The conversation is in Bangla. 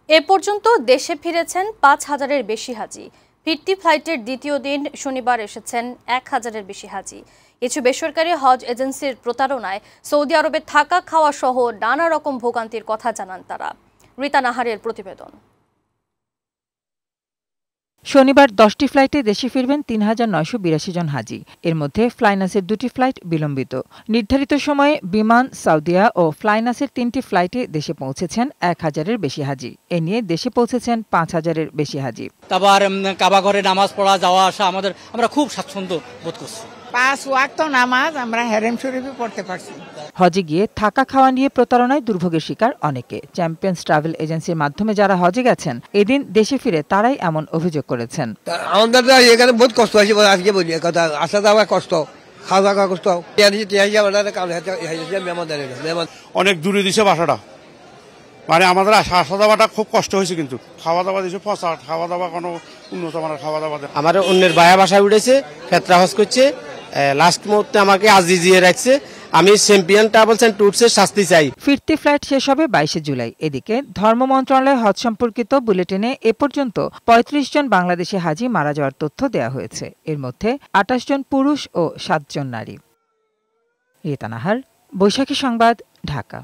এ পর্যন্ত দেশে ফিরেছেন ৫,০০০-এর বেশি হাজি। ফিরতি ফ্লাইটের দ্বিতীয় দিন শনিবার এসেছেন ১,০০০-এর বেশি হাজি। কিছু বেসরকারি হজ এজেন্সির প্রতারণায় সৌদি আরবে থাকা খাওয়া সহ নানা রকম ভোগান্তির কথা জানান তারা। রীতা নাহারের প্রতিবেদন। শনিবার ১০টি ফ্লাইটে দেশে ফিরবেন ৩,৯৮২ জন হাজি। এর মধ্যে ফ্লাইনাসের ২টি ফ্লাইট বিলম্বিত। নির্ধারিত সময়ে বিমান, সাউদিয়া ও ফ্লাইনাসের ৩টি ফ্লাইটে দেশে পৌঁছেছেন ১,০০০-এর বেশি হাজি। এ নিয়ে দেশে পৌঁছেছেন ৫,০০০-এর বেশি হাজি। তারপর কাবা ঘরে নামাজ পড়া, যাওয়া আসা আমরা খুব স্বাচ্ছন্দ্য বোধ করছি। ৫ ওয়াক্ত নামাজ আমরা হেরেম শরীফে পড়তে পারছি। হজে গিয়ে থাকা খাওয়া নিয়ে প্রতারণায় দুর্ভোগের শিকার অনেকে। চ্যাম্পিয়ন্স ট্রাভেল এজেন্সির মাধ্যমে যারা হজে গেছেন, এদিন দেশে ফিরে তারাই এমন অভিযোগ করেছেন। আমাদের এখানে বহুত কষ্ট হয়েছে, আজকে বলি কথা, আসা যাওয়া কষ্ট, খাওয়া দাওয়া কষ্ট। অনেক দূরে দিছে বাসাটা, মানে আমাদের আসা যাওয়াটা খুব কষ্ট হয়েছে, কিন্তু খাওয়া দাওয়া দিছে পচা খাওয়া দাওয়া, কোনো উন্নত মানের খাওয়া দাওয়া। আমার অন্যের বায়া বাসায় উঠেছে, ফেতরা হজ করছে, লাস্ট মুহূর্তে আমাকে আজিজিয়ে রাখছে। আমি চ্যাম্পিয়ন ট্রাভেলস এন্ড ট্যুরসের শাস্তি চাই। ফিরতি ফ্লাইট শেষ হবে ২২শে জুলাই। এদিকে ধর্ম মন্ত্রণালয় হজ সম্পর্কিত বুলেটিনে এ পর্যন্ত ৩৫ জন বাংলাদেশি হাজি মারা যাওয়ার তথ্য দেওয়া হয়েছে। এর মধ্যে ২৮ জন পুরুষ ও ৭ জন নারী। রীতা নাহার, বৈশাখী সংবাদ, ঢাকা।